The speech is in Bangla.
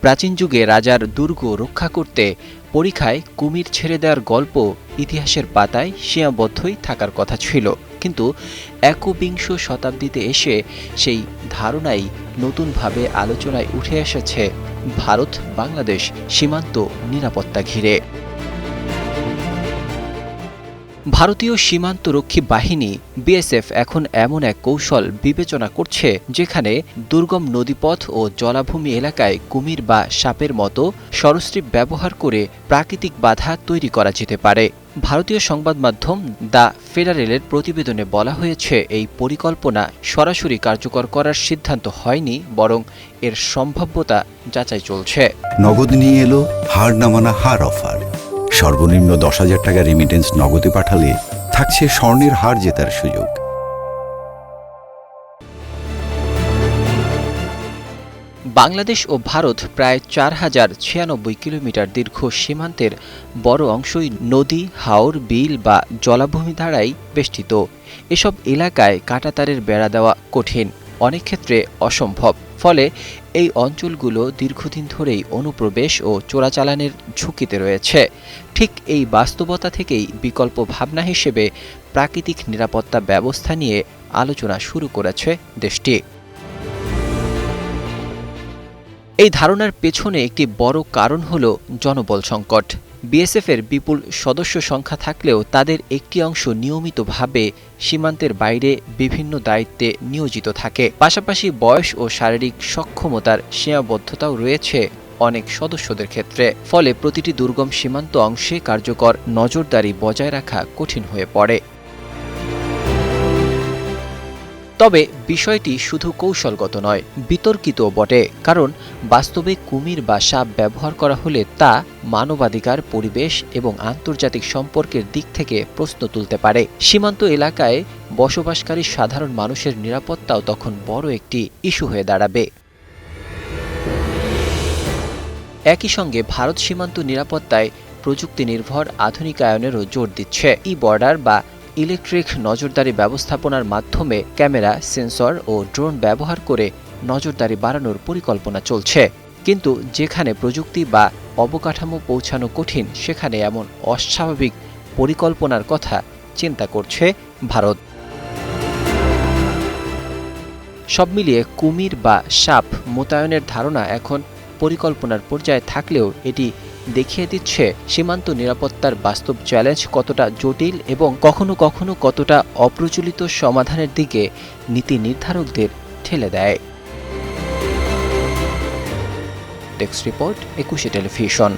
প্রাচীন যুগে রাজার দুর্গ রক্ষা করতে পরিখায় কুমির ছেড়ে দেওয়ার গল্প ইতিহাসের পাতায় সীমাবদ্ধই থাকার কথা ছিল, কিন্তু একবিংশ শতাব্দীতে এসে সেই ধারণাই নতুনভাবে আলোচনায় উঠে এসেছে ভারত বাংলাদেশ সীমান্ত নিরাপত্তা ঘিরে। ভারতীয় সীমান্তরক্ষী বাহিনী বিএসএফ এখন এমন এক কৌশল বিবেচনা করছে যেখানে দুর্গম নদীপথ ও জলাভূমি এলাকায় কুমির বা সাপের মতো সরীসৃপ ব্যবহার করে প্রাকৃতিক বাধা তৈরি করা যেতে পারে। ভারতীয় সংবাদ মাধ্যম দ্য ফেডারেলের প্রতিবেদনে বলা হয়েছে, এই পরিকল্পনা সরাসরি কার্যকর করার সিদ্ধান্ত হয়নি, বরং এর সম্ভাব্যতা যাচাই চলছে। নগদ নিয়ে এলো হার না মানা হার অফার। সর্বনিম্ন 10,000 টাকা রেমিটেন্স নগদে পাঠালে থাকছে স্বর্ণের হার জেতার সুযোগ। বাংলাদেশ ও ভারত প্রায় 4096 কিলোমিটার দীর্ঘ সীমান্তের বড় অংশই নদী, হাওর, বিল বা জলাভূমি দ্বারাই বেষ্টিত। এসব এলাকায় কাঁটাতারের বেড়া দেওয়া কঠিন, অনেক ক্ষেত্রে অসম্ভব। ফলে এই অঞ্চলগুলো দীর্ঘদিন ধরেই অনুপ্রবেশ ও চোরাচালানের ঝুঁকিতে রয়েছে। ঠিক এই বাস্তবতা থেকেই বিকল্প ভাবনা হিসেবে প্রাকৃতিক নিরাপত্তা ব্যবস্থা নিয়ে আলোচনা শুরু করেছে দেশটি। এই ধারণার পেছনে একটি বড় কারণ হল জনবল সংকট। বিএসএফের বিপুল সদস্য সংখ্যা থাকলেও তাদের একটি অংশ নিয়মিতভাবে সীমান্তের বাইরে বিভিন্ন দায়িত্বে নিয়োজিত থাকে। পাশাপাশি বয়স ও শারীরিক সক্ষমতার সীমাবদ্ধতাও রয়েছে অনেক সদস্যদের ক্ষেত্রে। ফলে প্রতিটি দুর্গম সীমান্ত অংশে কার্যকর নজরদারি বজায় রাখা কঠিন হয়ে পড়ে। তবে বিষয়টি শুধু কৌশলগত নয়, বিতর্কিতও বটে। কারণ বাস্তবে কুমির বা সাপ ব্যবহার করা হলে তা মানবাধিকার, পরিবেশ এবং আন্তর্জাতিক সম্পর্কের দিক থেকে প্রশ্ন তুলতে পারে। সীমান্ত এলাকায় বসবাসকারী সাধারণ মানুষের নিরাপত্তাও তখন বড় একটি ইস্যু হয়ে দাঁড়াবে। একই সঙ্গে ভারত সীমান্ত নিরাপত্তায় প্রযুক্তি নির্ভর আধুনিকায়নেরও জোর দিচ্ছে। বর্ডার বা ইলেকট্রিক নজরদারি ব্যবস্থাপনার মাধ্যমে ক্যামেরা, সেন্সর ও ড্রোন ব্যবহার করে নজরদারি বাড়ানোর পরিকল্পনা চলছে। কিন্তু যেখানে প্রযুক্তি বা অবকাঠামো পৌঁছানো কঠিন, সেখানে এমন অস্বাভাবিক পরিকল্পনার কথা চিন্তা করছে ভারত। সব মিলিয়ে কুমির বা সাপ মোতায়েনের ধারণা এখন পরিকল্পনার পর্যায়ে থাকলেও এটি দেখিয়ে দিচ্ছে সীমান্ত নিরাপত্তার বাস্তব চ্যালেঞ্জ কতটা জটিল এবং কখনো কখনো কতটা অপ্রচলিত সমাধানের দিকে নীতি নির্ধারকদের ঠেলে দেয়। Desk report, 21 television.